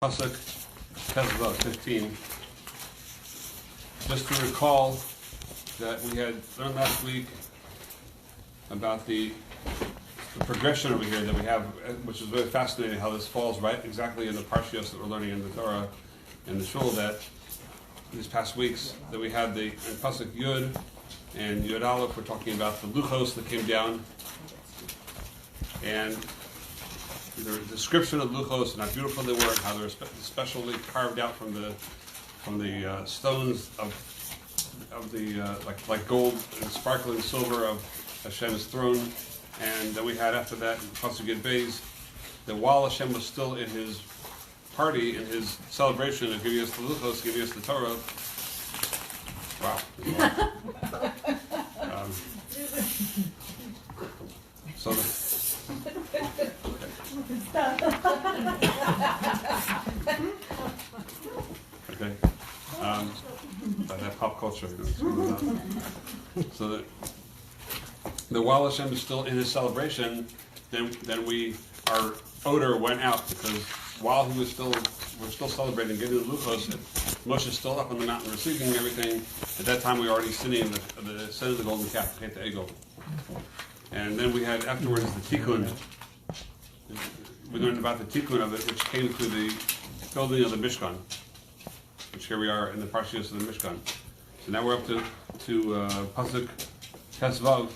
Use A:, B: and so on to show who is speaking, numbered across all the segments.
A: Pasuk Tezvav 15. Just to recall that we had learned last week about the progression over here that we have, which is very fascinating how this falls right exactly in the parshios that we're learning in the Torah and the Shul, that these past weeks that we had the Pasuk Yud and Yud Aleph, we're talking about the luchos that came down and the description of luchos and how beautiful they were and how they were specially carved out from the stones of the like gold and sparkling silver of Hashem's throne. And then we had after that in Pasuk Yud Beis that while Hashem was still in his party, in his celebration of giving us the luchos, giving us the Torah. Wow. So okay. By that pop culture. So that while Hashem is still in his celebration, then our odor went out, because while we're still celebrating, getting the luchos, Moshe's still up on the mountain receiving everything. At that time, we were already sinning the sin of the golden calf, the egel. And then we had afterwards the tikkun. We learned about the tikkun of it, which came through the building of the Mishkan, which here we are in the parshios of the Mishkan. So now we're up to Pasuk Tezvav.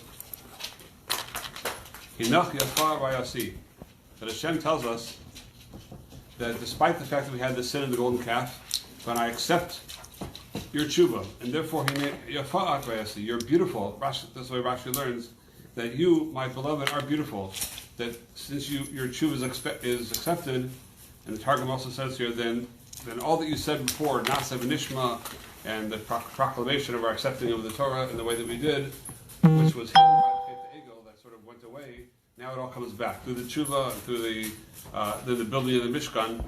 A: Hinach yafar vayasi. That Hashem tells us that despite the fact that we had the sin of the golden calf, when I accept your tshuva, and therefore yafar vayasi, you're beautiful. That's the way Rashi learns that you, my beloved, are beautiful. That since your tshuva is accepted, and the Targum also says here, then all that you said before, Nasa v'nishma, and the proclamation of our accepting of the Torah in the way that we did, which was hidden by the Egel, that sort of went away. Now it all comes back through the tshuva and through the building of the Mishkan,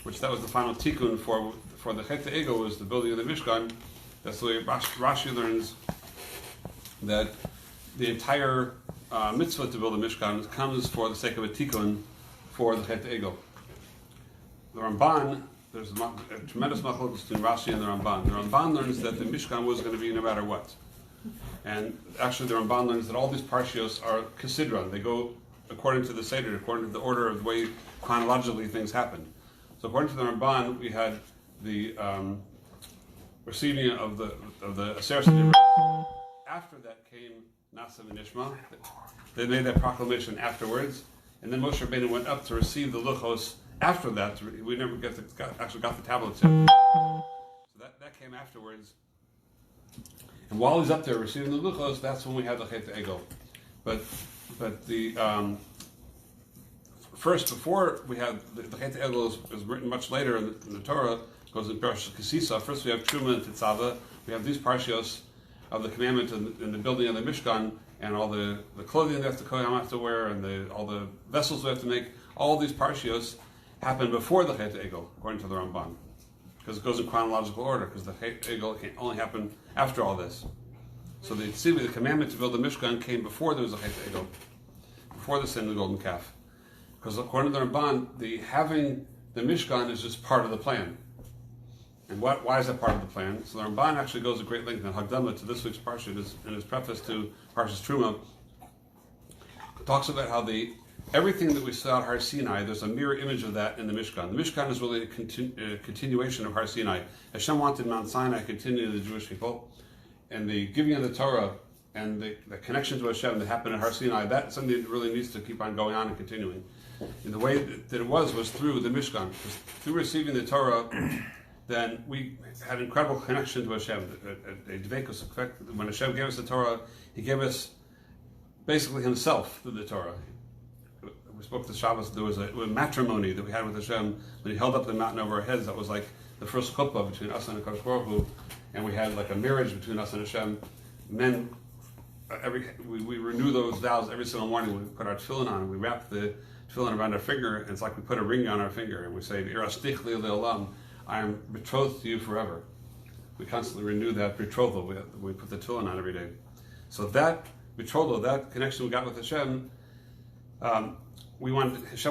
A: which that was the final tikkun for the Chet Egel, was the building of the Mishkan. That's the way Rashi learns that the entire mitzvah to build a Mishkan comes for the sake of a tikkun for the Chet Egel. The Ramban, there's a tremendous machlokes between Rashi and the Ramban. The Ramban learns that the Mishkan was going to be no matter what. And actually the Ramban learns that all these parshios are Kesidron. They go according to the Seder, according to the order of the way chronologically things happen. So according to the Ramban, we had the receiving of the Aser Seder. After that came Nasa v'Nishma. They made that proclamation afterwards, and then Moshe Rabbeinu went up to receive the luchos. After that, we never actually got the tablets yet. So that came afterwards. And while he's up there receiving the luchos, that's when we had the Chet Egel. But the first, before we had the Chet Egel is written much later in the Torah. It goes in Parashas Kisisa. First we have Truma and Tetzava. We have these parshios of the commandment in the building of the Mishkan, and all the clothing that the Kohen have to wear, and all the vessels we have to make. All these parshios happen before the Chet Egel, according to the Ramban, because it goes in chronological order, because the Chet Egel can only happen after all this. So the commandment to build the Mishkan came before there was a Chet Egel, before the sin of the golden calf. Because according to the Ramban, having the Mishkan is just part of the plan. And why is that part of the plan? So the Ramban actually goes a great length in Hagdama to this week's parsha, in his preface to Parshas Truma, talks about how everything that we saw at Har Sinai, there's a mirror image of that in the Mishkan. The Mishkan is really a continuation of Har Sinai. Hashem wanted Mount Sinai to continue to the Jewish people, and the giving of the Torah and the connection to Hashem that happened at Har Sinai, that's something that really needs to keep on going on and continuing. And the way that it was through the Mishkan. Through receiving the Torah, then we had an incredible connection to Hashem. A dveikus effect. When Hashem gave us the Torah, He gave us basically Himself through the Torah. We spoke to Shabbos. There was a matrimony that we had with Hashem when He held up the mountain over our heads. That was like the first chuppah between us and Hakadosh Baruch Hu, and we had like a marriage between us and Hashem. Men, we renew those vows every single morning. We put our tefillin on, and we wrap the tefillin around our finger, and it's like we put a ring on our finger, and we say, "Irashtichli le'olam," I am betrothed to you forever. We constantly renew that betrothal. We put the tefillin on every day. So that betrothal, that connection we got with Hashem, Hashem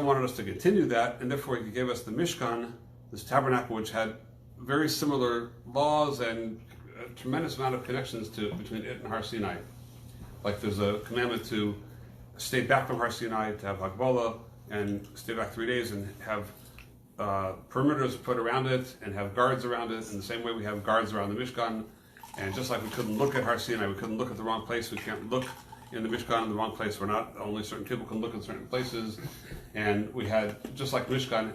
A: wanted us to continue that, and therefore He gave us the Mishkan this tabernacle, which had very similar laws and a tremendous amount of connections between it and Har Sinai. Like there's a commandment to stay back from Har Sinai, to have Hakbala, and stay back 3 days and have perimeters put around it and have guards around it. In the same way we have guards around the Mishkan. And just like we couldn't look at Har Sinai, we couldn't look at the wrong place, we can't look in the Mishkan in the wrong place. We're not, only certain people can look in certain places. And we had, just like Mishkan,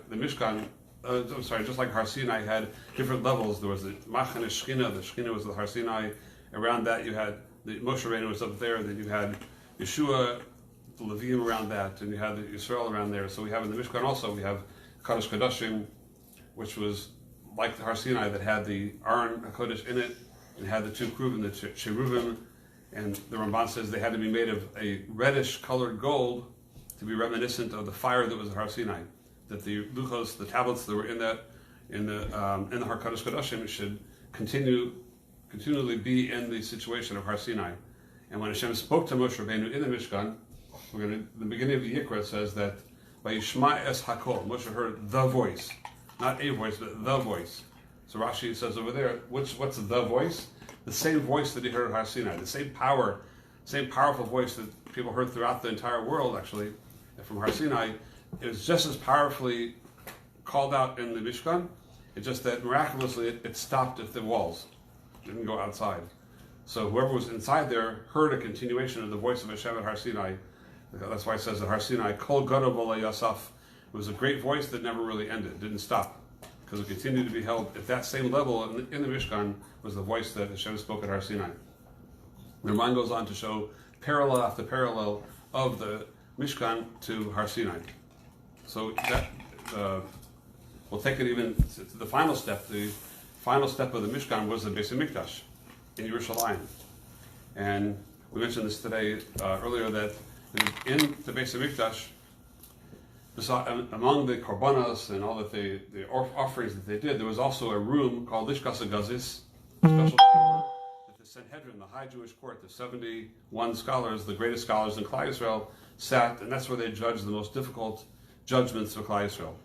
A: just like Har Sinai had different levels. There was the Machane Shechina, the Shechina was the Har Sinai. Around that you had, the Moshe Rabbeinu was up there, then you had Yeshua, the Levim around that, and you had the Yisrael around there. So we have in the Mishkan also, we have Kadosh Kodashim, which was like the Har Sinai that had the Aron HaKodesh in it, and had the two Kruvim, the Cheruvim, and the Ramban says they had to be made of a reddish colored gold to be reminiscent of the fire that was at Har Sinai. That the luchos, the tablets that were in the Har Kadosh Kodashim should continually be in the situation of Har Sinai. And when Hashem spoke to Moshe Rabbeinu in the Mishkan, the beginning of the Yikra, it says that by Yishma es Hakol, Moshe heard the voice, not a voice, but the voice. So Rashi says over there, what's the voice? The same voice that he heard at Har Sinai, the same powerful voice that people heard throughout the entire world, actually, from Har Sinai. It was just as powerfully called out in the Mishkan. It's just that miraculously it stopped at the walls, it didn't go outside. So whoever was inside there heard a continuation of the voice of Hashem at Har Sinai. That's why it says that Har Sinai, Kol Gadol B'Lo Yasaf. It was a great voice that never really ended, didn't stop, because it continued to be held at that same level in the Mishkan was the voice that Hashem spoke at Har Sinai. The Ramban goes on to show parallel after parallel of the Mishkan to Har Sinai. So that we'll take it even to the final step. The final step of the Mishkan was the Beis HaMikdash in Yerushalayim. And we mentioned this today earlier, that in the Beis HaMikdash, among the korbanos and all that the offerings that they did, there was also a room called Lishkas HaGazis, a special chamber that the Sanhedrin, the high Jewish court, the 71 scholars, the greatest scholars in Klal Yisrael, sat, and that's where they judged the most difficult judgments of Klal Yisrael.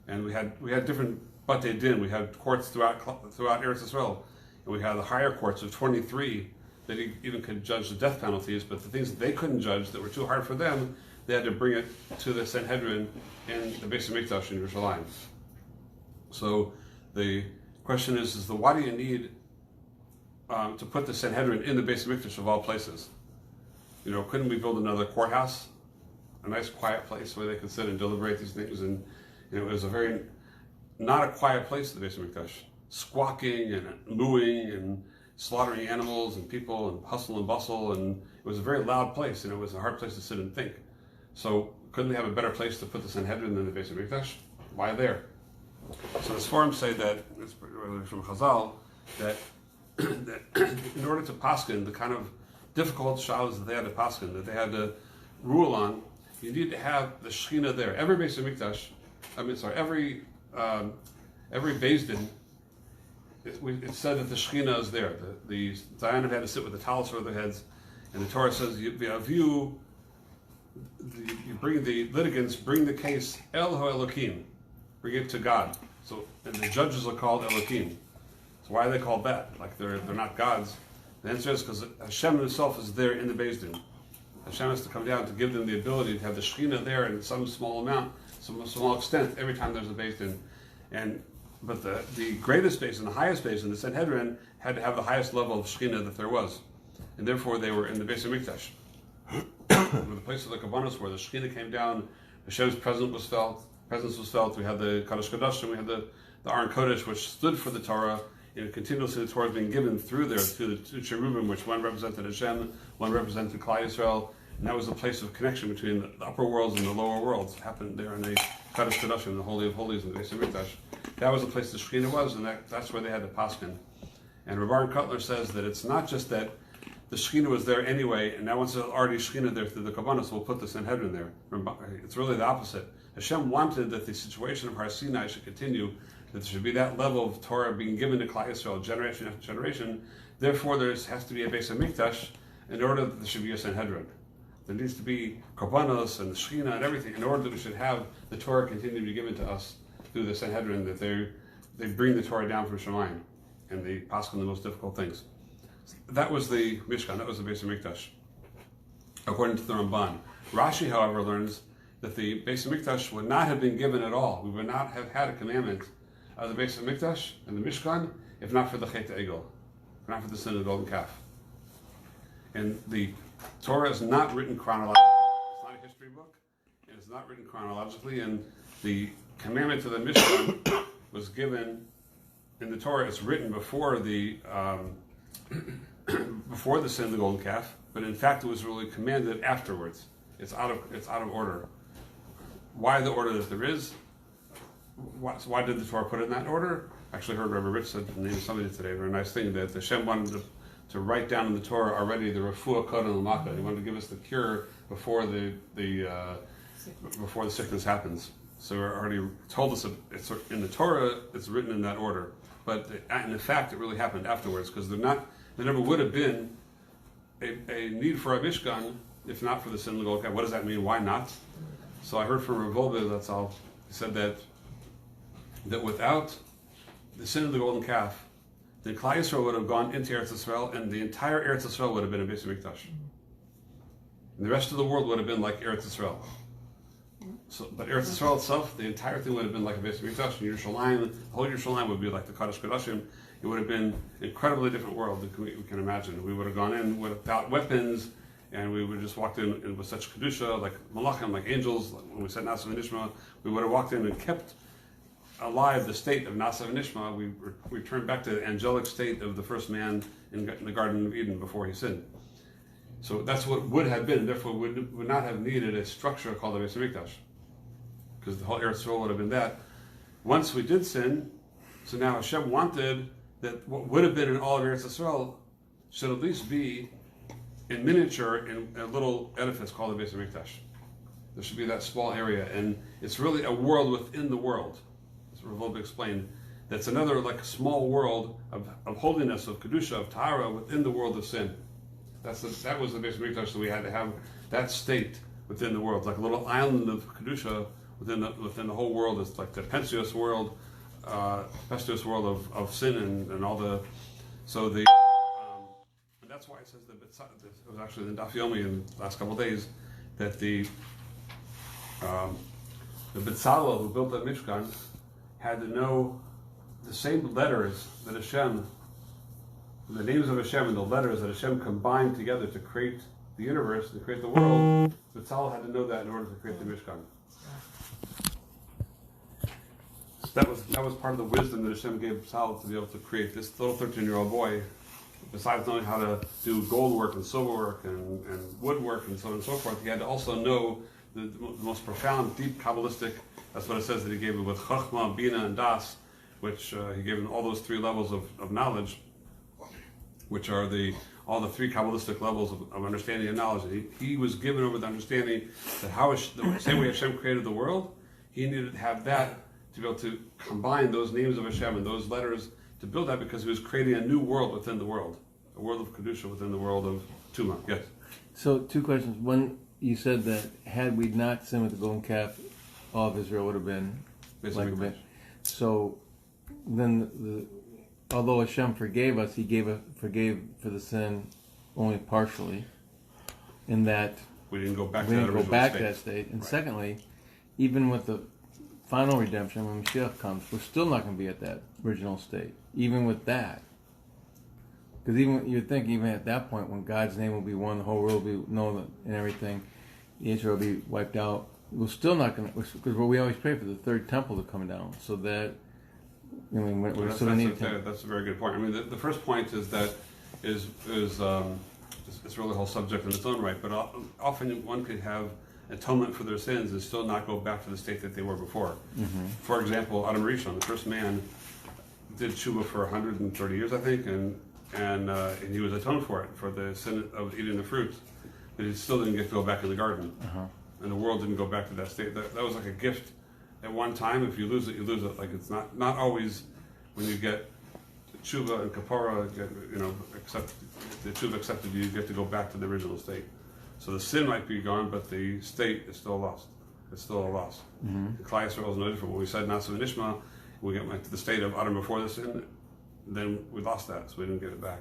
A: And we had different Batei Din. We had courts throughout Eretz Yisrael, and we had the higher courts of 23 that even could judge the death penalties. But the things that they couldn't judge, that were too hard for them, they had to bring it to the Sanhedrin in the Beis HaMikdash in Yerushalayim. So the question is why do you need to put the Sanhedrin in the Beis HaMikdash of all places? Couldn't we build another courthouse, a nice quiet place where they could sit and deliberate these things? And it was not a quiet place, the Beis HaMikdash. Squawking and mooing and slaughtering animals and people and hustle and bustle, and it was a very loud place, and it was a hard place to sit and think. So couldn't they have a better place to put the Sanhedrin than the Beis HaMikdash? Why there? So the Sforim say that, it's from Chazal, that in order to paskin the kind of difficult shalos that they had to paskin, that they had to rule on, you need to have the Shechina there. Every Beis HaMikdash, every Beis Din, it said that the Shechina is there. The Dayanim had to sit with the talis over their heads, and the Torah says, you bring the litigants, bring the case El Elokim, bring it to God. So, and the judges are called Elokim. So why are they called that? Like they're not gods. The answer is because Hashem himself is there in the Beis Din. Hashem has to come down to give them the ability to have the Shechina there in some small amount, some small extent, every time there's a Beis Din. But the greatest Beis Din, the highest Beis Din, the Sanhedrin, had to have the highest level of Shechina that there was. And therefore they were in the Beis HaMikdash. Where the place of the Kabbanos, where the Shechina came down, Hashem's presence was felt. We had the Kadosh Kodashim, we had the Aron Kodesh, which stood for the Torah, and continuously the Torah is being given through there to the two cherubim, which one represented Hashem, one represented Klal Yisrael, and that was the place of connection between the upper worlds and the lower worlds. It happened there in the Kadosh Kodashim, the Holy of Holies, in the Beis HaMikdash. That was the place the Shechina was, and that's where they had the paskin. And Rabbi Kotler says that it's not just that the Shechina was there anyway, and now once there's already Shechina there through the Kabbanos, we'll put the Sanhedrin there. It's really the opposite. Hashem wanted that the situation of Har Sinai should continue, that there should be that level of Torah being given to Klal Yisrael generation after generation. Therefore, there has to be a Beis HaMikdash in order that there should be a Sanhedrin. There needs to be Kabbanos and the Shechina and everything in order that we should have the Torah continue to be given to us. through the Sanhedrin that they bring the Torah down from Shemayim, and they pass on the most difficult things. That was the Mishkan, that was the Beis HaMikdash, according to the Ramban. Rashi, however, learns that the Beis HaMikdash would not have been given at all. We would not have had a commandment of the Beis HaMikdash and the Mishkan if not for the Chet Egel, if not for the sin of the golden calf. And the Torah is not written chronologically. It's not a history book, and it's not written chronologically, and the commandment to the Mishkan was given in the Torah. It's written before the before the sin of the golden calf, but in fact it was really commanded afterwards. It's out of order. Why the order that there is? Why did the Torah put it in that order? I actually heard Rabbi Rich said in the name of somebody today, a very nice thing, that Hashem wanted to write down in the Torah already the refuah kodem l'maka. He wanted to give us the cure before the sickness happens. So he already told us it's in the Torah. It's written in that order, but in fact, it really happened afterwards, because there never would have been a need for a Mishkan if not for the sin of the golden calf. What does that mean? Why not? So I heard from Rav, that's all. He said that without the sin of the golden calf, then Klal Yisrael would have gone into Eretz Yisrael, and the entire Eretz Yisrael would have been a Beis HaMikdash. And the rest of the world would have been like Eretz Yisrael. So, but Eretz Yisrael itself, the entire thing would have been like a Beis HaMikdash, and Yerushalayim, the whole Yerushalayim would be like the Kodesh Kodashim. It would have been an incredibly different world than we can imagine. We would have gone in without weapons, and we would have just walked in with such Kedusha, like Malachim, like angels. Like when we said Nasa v'Nishma, we would have walked in and kept alive the state of Nasa v'Nishma. We returned back to the angelic state of the first man in the Garden of Eden before he sinned. So that's what would have been. Therefore, would not have needed a structure called the Beis HaMikdash, because the whole Eretz Yisrael would have been that. Once we did sin, so now Hashem wanted that what would have been in all of Eretz Yisrael should at least be in miniature in a little edifice called the Beis HaMikdash. There should be that small area, and it's really a world within the world. As Rav explained, that's another like small world of holiness, of kedusha, of tahara within the world of sin. That was the Beis HaMikdash, so we had to have that state within the world, like a little island of kedusha within the whole world. It's like the tempestuous world of sin and all the. So the. And that's why it says that it was actually in Daf Yomi in the last couple of days that the B'Tzalel who built that Mishkan had to know the same letters that Hashem, the names of Hashem and the letters that Hashem combined together to create the universe, to create the world. B'Tzalel had to know that in order to create the Mishkan. So that was part of the wisdom that Hashem gave B'Tzalel to be able to create this little 13-year-old boy. Besides knowing how to do gold work and silver work and woodwork and so on and so forth, he had to also know the most profound, deep Kabbalistic. That's what it says that he gave him with Chachma, Bina, and Das, which he gave him all those three levels of knowledge, which are all the three Kabbalistic levels of understanding and knowledge. He was given over the understanding that the same way Hashem created the world, he needed to have that to be able to combine those names of Hashem and those letters to build that, because he was creating a new world within the world, a world of Kedusha within the world of Tuma. Yes?
B: So, two questions. One, you said that had we not sinned with the golden calf, all of Israel would have been like a bit. So, then, although Hashem forgave us, He forgave for the sin only partially, in that
A: we didn't go back
B: to that state. And secondly, even with the final redemption, when Mashiach comes, we're still not going to be at that original state, even with that. Because you'd think even at that point, when God's name will be one, the whole world will be known and everything, Israel will be wiped out. We're still not going to, because we always pray for the third temple to come down, so that
A: that's a very good point. I mean, the first point is that it's really a whole subject in its own right, but often one could have atonement for their sins and still not go back to the state that they were before. Mm-hmm. For example, Adam Rishon, the first man, did tshuva for 130 years, I think, and he was atoned for it, for the sin of eating the fruit, but he still didn't get to go back in the garden, and the world didn't go back to that state. That was like a gift at one time. If you lose it, you lose it. Like it's not always when you get tshuva and kapara, accept the tshuva accepted, you get to go back to the original state. So the sin might be gone, but the state is still lost. It's still a loss.
B: Mm-hmm.
A: The Klal Yisrael is no different. When we said Nasa V'Nishma, we get back to the state of Adam before the sin, then we lost that, so we didn't get it back.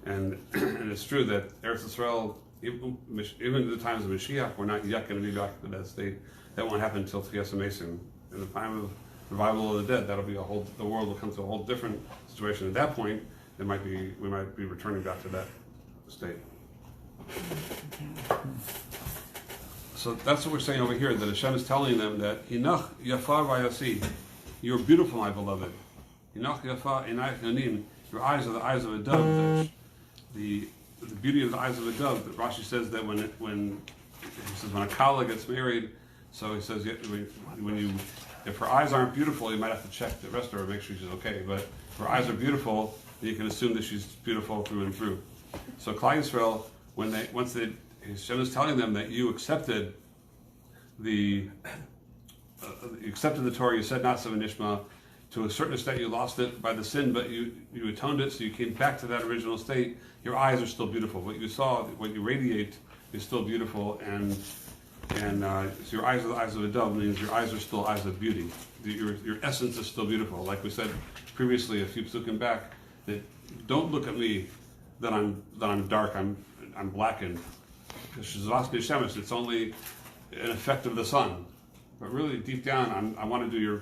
A: And and it's true that Eretz Yisrael, even in the times of Mashiach, we're not yet going to be back to that state. That won't happen until Tchias HaMesim. In the time of revival of the dead, that'll be the world will come to a whole different situation. At that point, we might be returning back to that state. So that's what we're saying over here, that Hashem is telling them that Hinach Yafar Vayasi, you are beautiful, my beloved. Hinach Yafar Einayich Nanim, your eyes are the eyes of a dove. The beauty of the eyes of a dove. That Rashi says that when a kala gets married, so he says if her eyes aren't beautiful, you might have to check the rest of her, make sure she's okay. But if her eyes are beautiful, then you can assume that she's beautiful through and through. So Klal Yisrael, Hashem is telling them that you accepted the Torah, you said Nasa V'Nishma, to a certain extent you lost it by the sin, but you atoned it, so you came back to that original state. Your eyes are still beautiful. What you saw, what you radiate, is still beautiful, and so your eyes are the eyes of a dove, means your eyes are still eyes of beauty. Your essence is still beautiful. Like we said previously, a few psukim back, that don't look at me that I'm dark, I'm blackened. It's only an effect of the sun. But really, deep down, I want to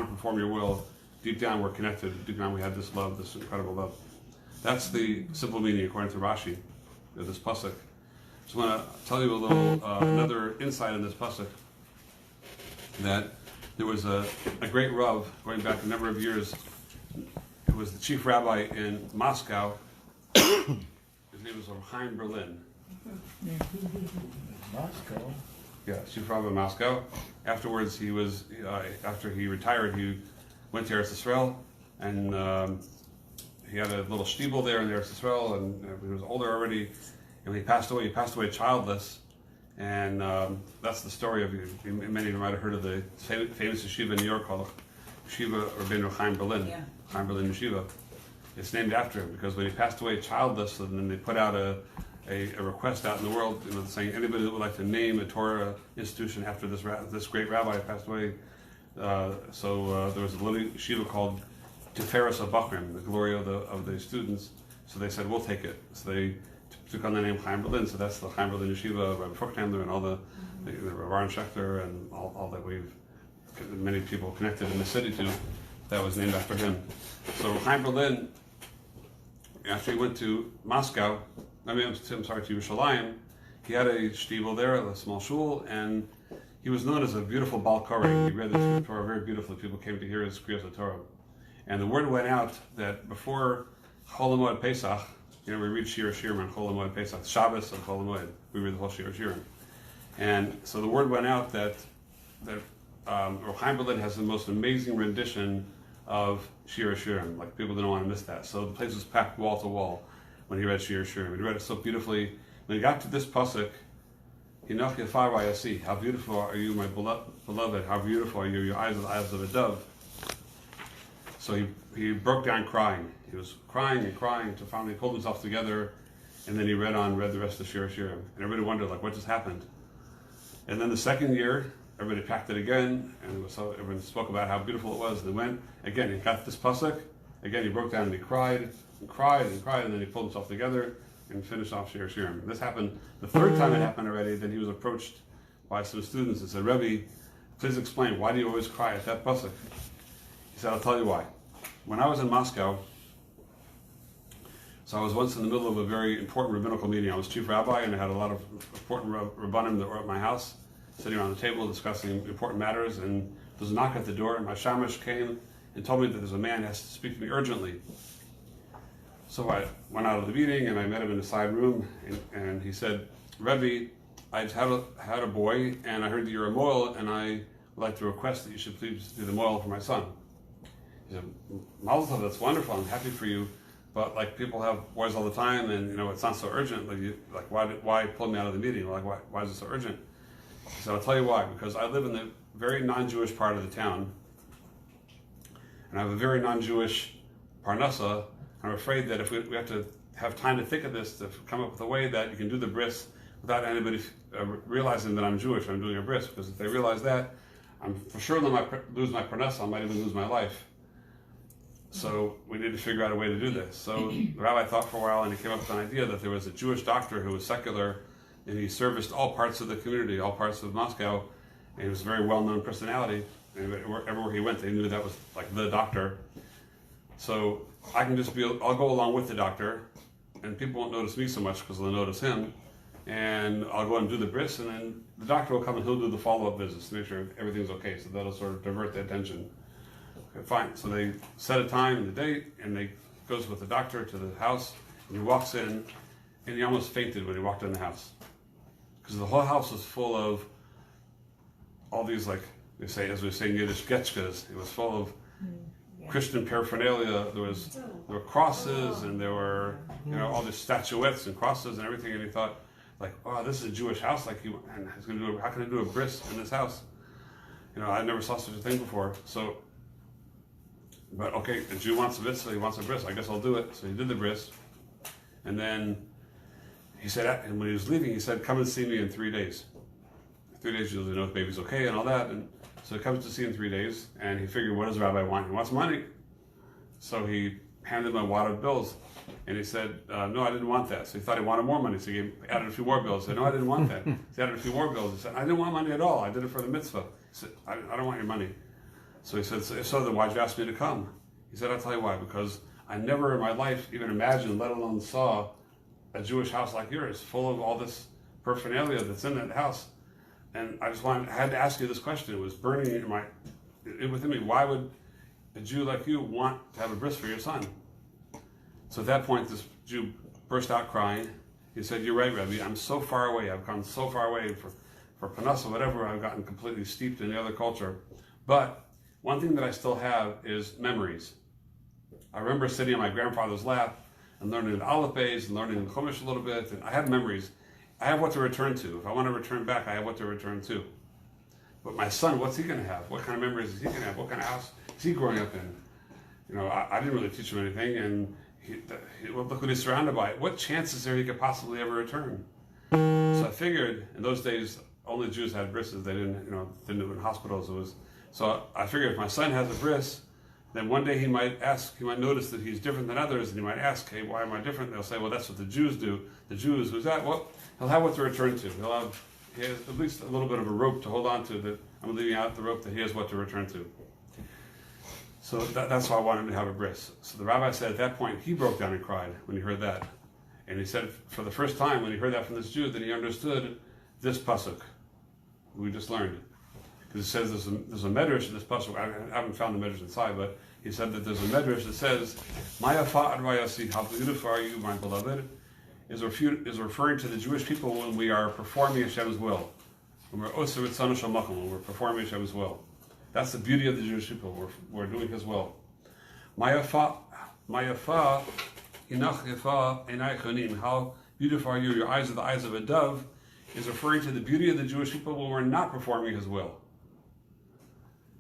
A: perform your will. Deep down, we're connected. Deep down, we have this love, this incredible love. That's the simple meaning, according to Rashi, of this pasuk. So I want to tell you a little another insight in this pasuk. That there was a great Rav going back a number of years. It was the chief rabbi in Moscow. His name was Chaim Berlin.
C: Moscow.
A: Yeah, chief rabbi in Moscow. Afterwards, after he retired, he went to Eretz Yisrael, and he had a little shtibel there in Eretz Yisrael, and he was older already. And when he passed away childless. And that's the story of, many of you might have heard of the famous yeshiva in New York called Yeshiva Rabbeinu Chaim Berlin.
D: Yeah.
A: Chaim Berlin Yeshiva. It's named after him because when he passed away childless, and then they put out a request out in the world, saying anybody that would like to name a Torah institution after this great rabbi passed away. So there was a little yeshiva called Tiferes HaBachrim, the glory of the students. So they said, we'll take it. So they took on the name Chaim Berlin. So that's the Chaim Berlin Yeshiva, Rabbi Fruchthandler, and all the Aaron Schechter, and all that many people connected in the city to, that was named after him. So Chaim Berlin, after he went to Moscow, to Yerushalayim, he had a shtibel there, a small shul, and he was known as a beautiful Baal Koreh. He read the Torah very beautifully. People came to hear his Kriyas Torah. And the word went out that before Chol HaMoed Pesach, we read Shir HaShirim on Chol HaMoed Pesach, Shabbos and Chol HaMoed, we read the whole Shir HaShirim. And so the word went out that Chaim Berlin has the most amazing rendition of Shir HaShirim. Like, people didn't want to miss that. So the place was packed wall to wall when he read Shir HaShirim. He read it so beautifully. When he got to this pasuk, Hinach Yafar Vayasi, how beautiful are you, my beloved, how beautiful are you, your eyes are the eyes of a dove. So he broke down crying. He was crying and crying until finally he pulled himself together, and then he read the rest of Shir HaShirim. And everybody wondered, what just happened? And then the second year, everybody packed it again, and everyone spoke about how beautiful it was. And they went, again, he got this pasuk, again he broke down and he cried, and cried, and cried, and then he pulled himself together and finished off Shir HaShirim. This happened, the third time it happened already, then he was approached by some students and said, Rabbi, please explain, why do you always cry at that pasuk? He said, I'll tell you why. When I was in Moscow, so I was once in the middle of a very important rabbinical meeting. I was chief rabbi, and I had a lot of important rabbanim that were at my house, sitting around the table discussing important matters, and there was a knock at the door, and my shamash came and told me that there's a man who has to speak to me urgently. So I went out of the meeting, and I met him in a side room, and he said, Rabbi, I've had a boy, and I heard that you're a moil, and I would like to request that you should please do the moil for my son. He said, Mazel tov, that's wonderful, I'm happy for you, but people have boys all the time, and it's not so urgent. Why pull me out of the meeting? Why is it so urgent? He said, I'll tell you why, because I live in the very non-Jewish part of the town, and I have a very non-Jewish parnasa. I'm afraid that if we have to have time to think of this, to come up with a way that you can do the bris without anybody realizing that I'm Jewish, I'm doing a bris, because if they realize that, I'm for sure that I might lose my parnasa, I might even lose my life. So we need to figure out a way to do this. So the rabbi thought for a while, and he came up with an idea that there was a Jewish doctor who was secular, and he serviced all parts of the community, all parts of Moscow, and he was a very well-known personality. And everywhere he went, they knew that was like the doctor. So I can just I'll go along with the doctor, and people won't notice me so much because they'll notice him. And I'll go and do the bris, and then the doctor will come and he'll do the follow-up visits to make sure everything's okay. So that'll sort of divert the attention. Okay, fine. So they set a time and the date, and they goes with the doctor to the house, and he walks in, and he almost fainted when he walked in the house. Because the whole house was full of all these, like they say, as we say in Yiddish, getchkas. It was full of Christian paraphernalia. There were crosses, and there were all these statuettes and crosses and everything. And he thought, like, oh, this is a Jewish house. Like, and he's going to do. How can I do a bris in this house? I never saw such a thing before. So, but okay, the Jew wants a bris, so he wants a bris. I guess I'll do it. So he did the bris, and then he said, and when he was leaving, he said, "Come and see me in 3 days." 3 days, you know if the baby's okay and all that. And so he comes to see in 3 days, and he figured, what does the rabbi want? He wants money. So he handed him a wad of bills, and he said, no, I didn't want that. So he thought he wanted more money, so he added a few more bills. He said, no, I didn't want that. He added a few more bills. He said, I didn't want money at all. I did it for the mitzvah. He said, I don't want your money. So he said, so then why'd you ask me to come? He said, I'll tell you why, because I never in my life even imagined, let alone saw, a Jewish house like yours, full of all this paraphernalia that's in that house. And I had to ask you this question. It was burning within me. Why would a Jew like you want to have a bris for your son? So at that point, this Jew burst out crying. He said, you're right, Rabbi. I'm so far away. I've gone so far away for Panas or whatever. I've gotten completely steeped in the other culture. But one thing that I still have is memories. I remember sitting on my grandfather's lap and learning the Aleph Beis and learning the Chumash a little bit. And I have memories. I have what to return to. If I want to return back, I have what to return to. But my son, what's he going to have? What kind of memories is he going to have? What kind of house is he growing up in? I didn't really teach him anything, and look what he's surrounded by. What chance is there he could possibly ever return? So I figured, in those days, only Jews had brises. They didn't do it in hospitals. So I figured if my son has a bris, then one day he might notice that he's different than others, and he might ask, hey, why am I different? They'll say, well, that's what the Jews do. The Jews, who's that? Well, he'll have what to return to. He has at least a little bit of a rope to hold on to, that I'm leaving out the rope that he has what to return to. So that's why I wanted him to have a bris. So the rabbi said at that point, he broke down and cried when he heard that. And he said for the first time when he heard that from this Jew, that he understood this pasuk we just learned. Because it says there's a medrash in this pasuk. I haven't found the medrash inside, but he said that there's a medrash that says, Ma'yafa advayasi, how beautiful are you, my beloved, is referring to the Jewish people when we are performing Hashem's will. When we're oser ritzon shamakom, when we're performing Hashem's will. That's the beauty of the Jewish people. We're doing His will. Ma'yafa hinach yafa einai chonim. How beautiful are you? Your eyes are the eyes of a dove. Is referring to the beauty of the Jewish people when we're not performing His will.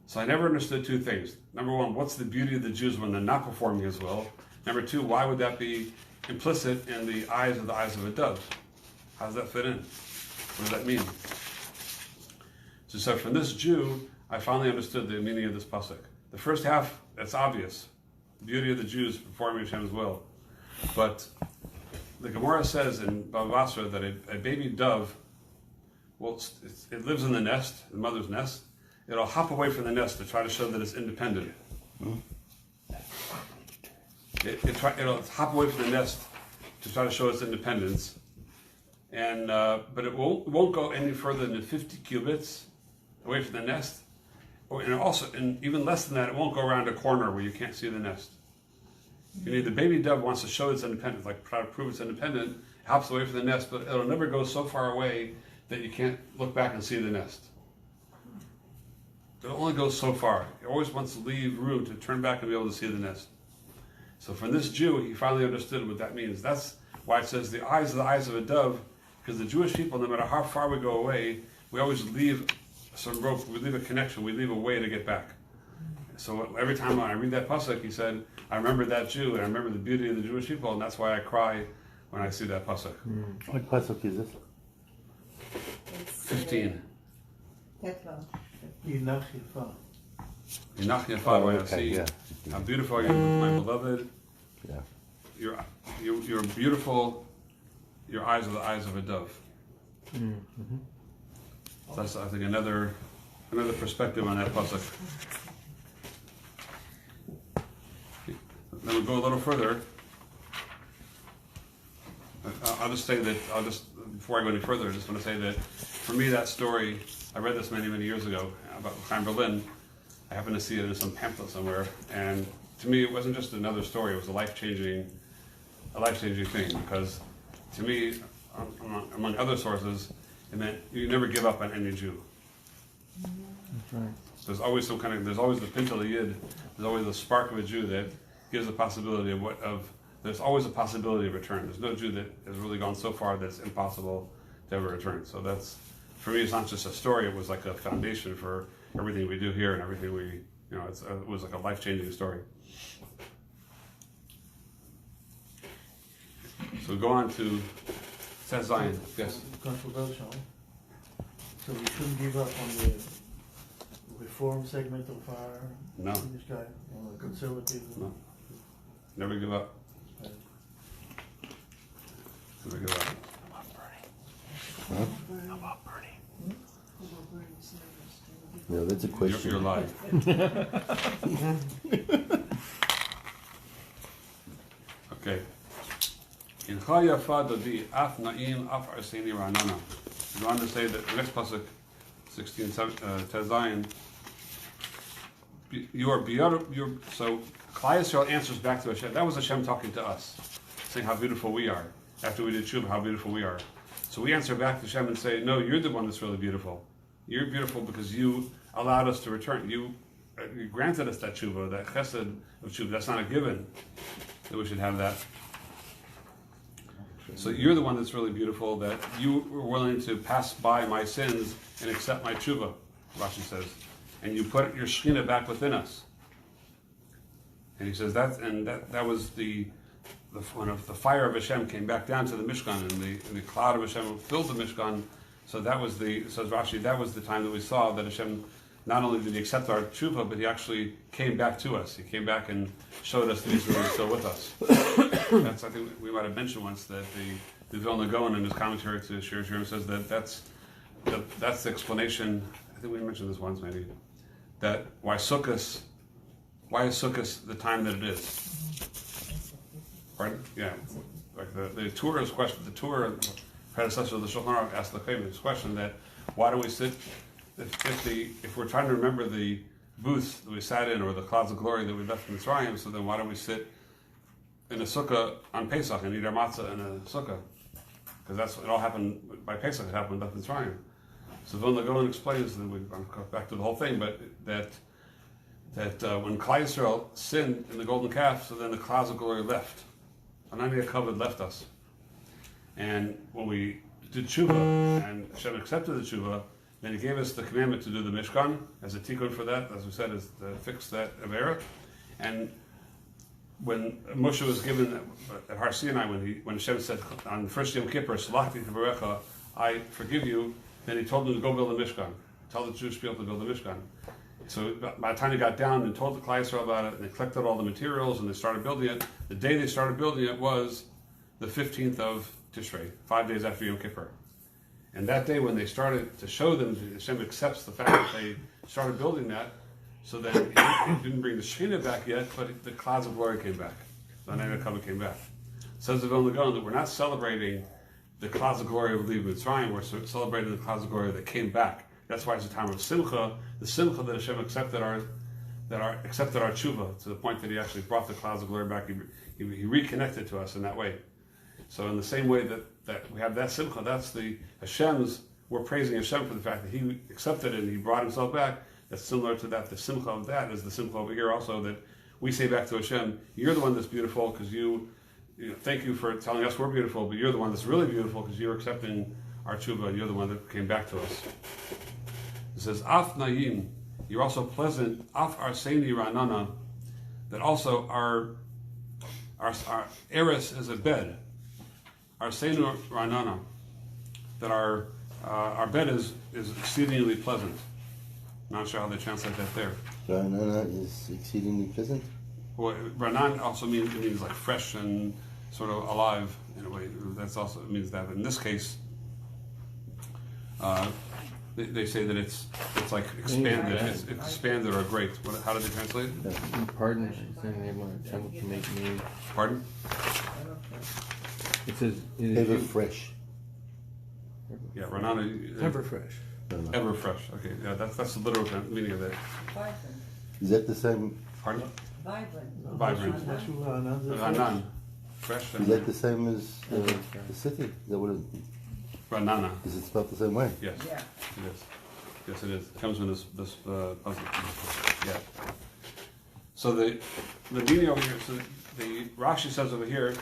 A: So I never understood two things. Number one, what's the beauty of the Jews when they're not performing His will? Number two, why would that be implicit in the eyes of a dove? How does that fit in? What does that mean? So from this Jew, I finally understood the meaning of this pasuk. The first half, that's obvious. The beauty of the Jews performing Hashem's will. But the Gemara says in Bava Basra that a baby dove, it lives in the nest, the mother's nest. It'll hop away from the nest to try to show that it's independent. It'll hop away from the nest to try to show its independence. And but it won't go any further than 50 cubits away from the nest. And even less than that, it won't go around a corner where you can't see the nest. The baby dove wants to show its independence, like try to prove it's independent. It hops away from the nest, but it'll never go so far away that you can't look back and see the nest. It only goes so far. It always wants to leave room to turn back and be able to see the nest. So from this Jew, he finally understood what that means. That's why it says the eyes are the eyes of a dove, because the Jewish people, no matter how far we go away, we always leave some rope, we leave a connection, we leave a way to get back. So every time I read that pasuk, he said, I remember that Jew, and I remember the beauty of the Jewish people, and that's why I cry when I see that pasuk.
C: What pasuk is this?
A: 15.
C: Yerachiel.
D: Okay, yeah.
A: How beautiful are you, my beloved?
D: Yeah.
A: You're beautiful. Your eyes are the eyes of a dove.
B: Mm-hmm.
A: So that's, I think, another perspective on that pasuk. Then we'll go a little further. I'll just say that, before I go any further, I just want to say that for me, that story, I read this many, many years ago about Chaim Berlin. I happened to see it in some pamphlet somewhere, and to me, it wasn't just another story, it was a life-changing thing, because to me, among other sources, it meant you never give up on any Jew.
B: That's right.
A: There's always there's always the pintel yid, there's always the spark of a Jew that gives the possibility there's always a possibility of return. There's no Jew that has really gone so far that it's impossible to ever return. So that's, for me, it's not just a story, it was like a foundation for everything we do here and everything it was like a life-changing story. So we go on to Seth Zion. Yes?
C: Controversial. So we shouldn't give up on the reform segment of our English guy, or the conservative.
A: No. Never give up. Never give up.
D: Huh?
B: How about Bernie?
D: No, that's a question.
A: You're live. Okay. In Chayafa Dodi Af Naim Af Arseni Ranana. You go on to say that the next pasuk, 16 Tezayin. You are beyond. So Klal Yisrael answers back to Hashem. That was Hashem talking to us, saying how beautiful we are. After we did tshuva, how beautiful we are. So we answer back to Hashem and say, no, you're the one that's really beautiful. You're beautiful because you allowed us to return. You granted us that tshuva, that chesed of tshuva. That's not a given that we should have that. So you're the one that's really beautiful, that you were willing to pass by my sins and accept my tshuva, Rashi says. And you put your Shekhinah back within us. And he says that was when the fire of Hashem came back down to the Mishkan, and the cloud of Hashem filled the Mishkan. So says Rashi, that was the time that we saw that Hashem, not only did he accept our tshuva, but he actually came back to us. He came back and showed us that he's really still with us. That's, I think we might have mentioned once, that the Vilna Gaon in his commentary to Shir HaShirim says that that's the explanation. I think we mentioned this once maybe, that why is Sukkot the time that it is? Pardon? Yeah, like the Torah's question. The Torah predecessor of the Shulchan Aruch asked the famous question that why do we sit if we're trying to remember the booths that we sat in or the clouds of glory that we left in Mitzrayim, so then why don't we sit in a sukkah on Pesach and eat our matzah in a sukkah? Because that's it all happened by Pesach. It happened up in Mitzrayim. So Vilna Gaon explains, and we go back to the whole thing, but that when Klal Yisrael sinned in the golden calf, so then the clouds of glory left. Anani HaKavod left us. And when we did tshuva, and Hashem accepted the tshuva, then he gave us the commandment to do the Mishkan as a tikkun for that, as we said, is to fix that avera. And when Moshe was given at Har Sinai, when Hashem said on the first Yom Kippur, Salachti Tivarecha, I forgive you, then he told them to go build a Mishkan. Tell the Jewish people to build a Mishkan. So by the time they got down and told the Klal Yisrael about it, and they collected all the materials and they started building it, the day they started building it was the 15th of Tishrei, 5 days after Yom Kippur. And that day when they started to show them, Hashem accepts the fact that they started building that, so then he didn't bring the Shekhinah back yet, but the clouds of glory came back. The Anani HaKavod came back. Says the Vilna Gaon that we're not celebrating the clouds of glory of leaving Mitzrayim, we're celebrating the clouds of glory that came back. That's why it's a time of simcha, the simcha that Hashem accepted our tshuva to the point that he actually brought the clouds of glory back. He reconnected to us in that way. So in the same way that we have that simcha, that's the Hashem's, we're praising Hashem for the fact that he accepted it and he brought himself back. That's similar to that. The simcha of that is the simcha over here also, that we say back to Hashem, you're the one that's beautiful because you thank you for telling us we're beautiful, but you're the one that's really beautiful because you're accepting our tshuva and you're the one that came back to us. It says, Af Nayim, you're also pleasant, Af Arseni Ranana, that also our eris is a bed. Arsenu Ranana, that our our bed is exceedingly pleasant. Not sure how they translate that there.
D: Ranana is exceedingly pleasant.
A: Well, Ranan also means like fresh and sort of alive in a way. That's also it means that. But in this case, they say that it's like expanded. It's expanded or great. How did they translate it?
B: Pardon, saying they want to make me.
A: Pardon?
B: It says
D: Ever fresh.
A: Yeah, Ranana.
C: Ever fresh.
A: Ever fresh. Okay, yeah, that's the literal meaning of it.
E: Vibrant.
D: Is that the same?
A: Pardon?
E: Vibrant.
A: Vibrant. Ranan. Fresh
D: Is
A: and
D: that the same as the city? Is that what it,
A: Ranana.
D: is it spelled the same way?
A: Yes.
E: Yeah.
A: It is. Yes, it is. It comes in this puzzle. Yeah. So the meaning over here. So the Rashi says over here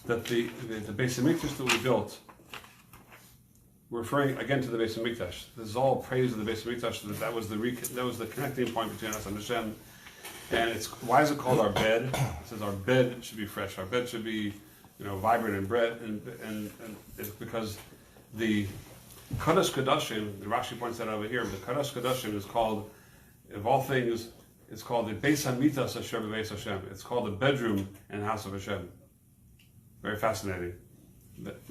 A: that the Beis Hamikdash that we built, we're referring again to the Beis Hamikdash. This is all praise of the Beis Hamikdash. That was the connecting point between us and Hashem. And why is it called our bed? It says our bed should be fresh. Our bed should be, vibrant and bread, and it's because the Kodesh Kodashim, the Rashi points that out over here. The Kodesh Kodashim is called, of all things, it's called the Beis Hamitas Asher Beis Hashem. It's called the bedroom in the house of Hashem. Very fascinating,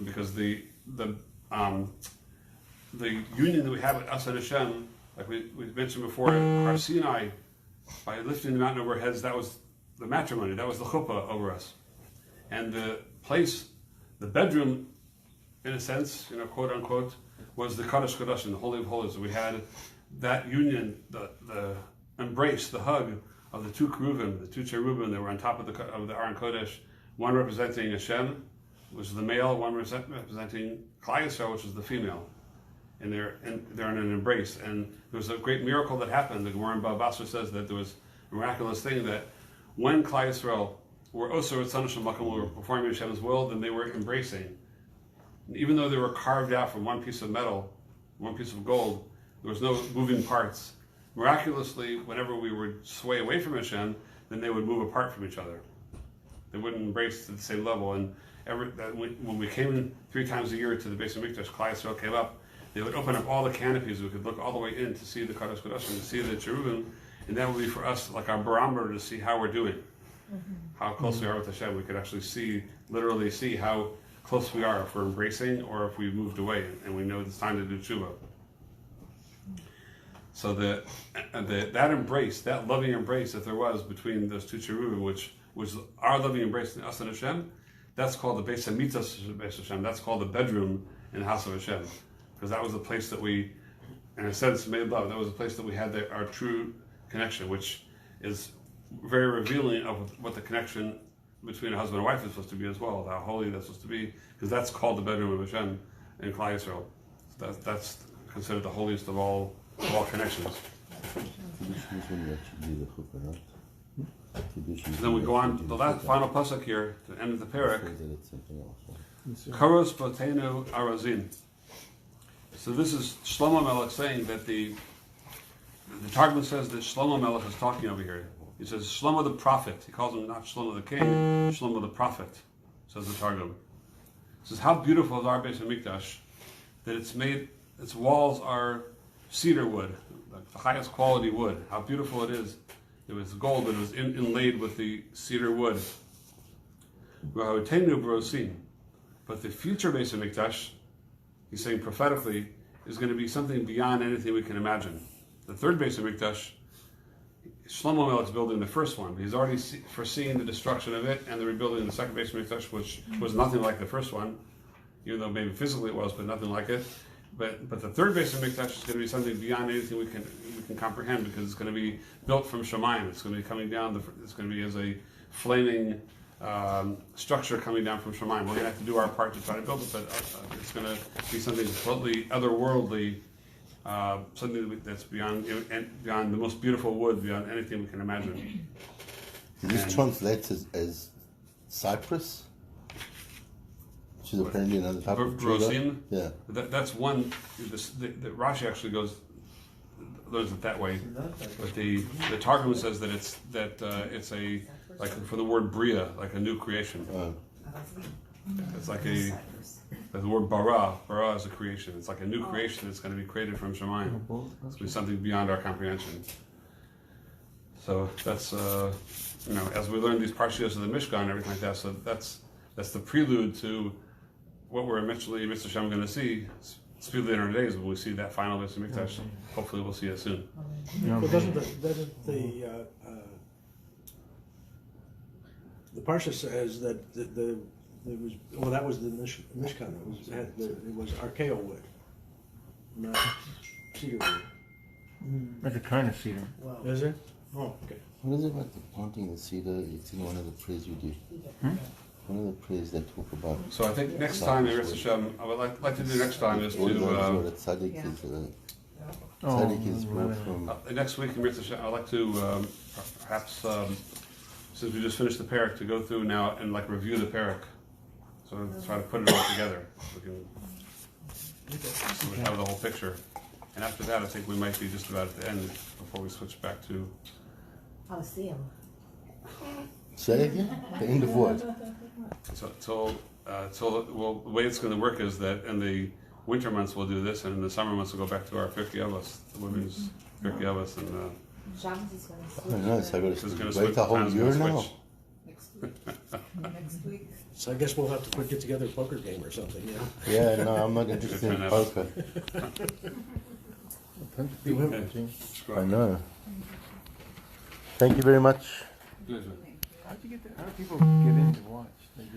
A: because the union that we have with us and Hashem, like we mentioned before, Har Sinai, by lifting the mountain over our heads, that was the matrimony, that was the chuppah over us. And the place, the bedroom, in a sense, quote unquote, was the Kodesh Kodashim, the Holy of Holies. We had that union, the embrace, the hug of the two cherubim that were on top of the Aron Kodesh, one representing Hashem, which is the male, one representing Klal Yisrael, which is the female. And they're in an embrace. And there was a great miracle that happened. The Gemara in Bava Basra says that there was a miraculous thing that when Klal Yisrael were also at Son Makom, were performing Hashem's will, then they were embracing. And even though they were carved out from one piece of metal, one piece of gold, there was no moving parts. Miraculously, whenever we would sway away from Hashem, then they would move apart from each other. They wouldn't embrace at the same level. And when we came in 3 times a year to the Beis Hamikdash, Klal Yisrael came up. They would open up all the canopies. We could look all the way in to see the Kodesh Kodashim, to see the cherubim, and that would be for us like our barometer to see how we're doing, how close we are with Hashem. We could actually literally see how close we are if we're embracing or if we've moved away, and we know it's time to do tshuva. So that embrace, that loving embrace that there was between those two cherubim, which was our loving embrace in us and Hashem, that's called the Beis Hamitas Beis Hashem. That's called the bedroom in the house of Hashem. Because that was the place that we, in a sense, made love. That was the place that we had our true connection, which is very revealing of what the connection between a husband and wife is supposed to be as well, how holy that's supposed to be, because that's called the bedroom of Hashem in Klal Yisrael. So that's considered the holiest of all connections. Then we go on to the final pasuk here, to the end of the parak. Karos Botenu Arazin. So this is Shlomo Melech saying that the Targum says that Shlomo Melech is talking over here. He says Shlomo the prophet. He calls him not Shlomo the king, Shlomo the prophet, says the Targum. He says, how beautiful is our Beis Hamikdash, that its walls are cedar wood, the highest quality wood. How beautiful it is. It was gold, but it was inlaid with the cedar wood. But the future Beis Hamikdash, he's saying prophetically, is going to be something beyond anything we can imagine. The third Beis Hamikdash, Shlomo Melech is building the first one. He's already foreseen the destruction of it and the rebuilding of the second Beis Hamikdash, which was nothing like the first one, even though maybe physically it was, but nothing like it. But the third Beis Hamikdash is going to be something beyond anything we can comprehend, because it's going to be built from Shemayim. It's going to be coming down. It's going to be as a flaming structure coming down from Shemayim. We're going to have to do our part to try to build it, but it's going to be something totally otherworldly, something that's beyond the most beautiful wood, beyond anything we can imagine.
D: This translates as Cyprus, which is apparently another type of tree. Yeah.
A: That's one. The Rashi actually learns it that way, but the Targum says that it's a like for the word bria, like a new creation. It's like the word bara. Bara is a creation. It's like a new creation that's going to be created from Shemayim. It's going to be something beyond our comprehension. So that's as we learn these parshios of the Mishkan and everything like that. So that's the prelude to what we're eventually, Mr. Shem, going to see. Speedily in our days, when we see that final Beis Hamikdash. Hopefully, we'll see it soon.
E: But doesn't the parsha says that that was the Mishkan. It was archaeo wood, not cedar wood.
B: That's a kind of cedar.
C: Wow.
E: Is it? Oh, okay.
D: What is it about the planting the cedar? It's in one of the prayers we do. One of the prayers they talk about.
A: So I think next time, Mr. Shem, I would like to do next time is
D: All those where
A: to
D: the tzaddik is,
B: Oh,
D: tzaddik is brought
B: right.
D: from.
A: next week, Mr. Shem, I'd like to perhaps since we just finished the parak, to go through now and like review the parak. So try to put it all together. So we have the whole picture. And after that, I think we might be just about at the end before we switch back to.
F: I'll see him.
D: Say it again? The end of what?
A: So the way it's going to work is that in the winter months we'll do this, and in the summer months we'll go back to our Pirkei Avos, the women's Pirkei Avos, and
F: Shams is going to
D: I
F: switch.
D: don't know, so I
A: this is
D: got
A: going
D: to
A: to
D: wait a whole year now.
F: Next week. Next week.
E: So I guess we'll have to get together a poker game or something. Yeah.
D: Yeah, no, I'm not interested in poker. I know. Thank you very much.
A: Good.
B: How do people get in to watch? They just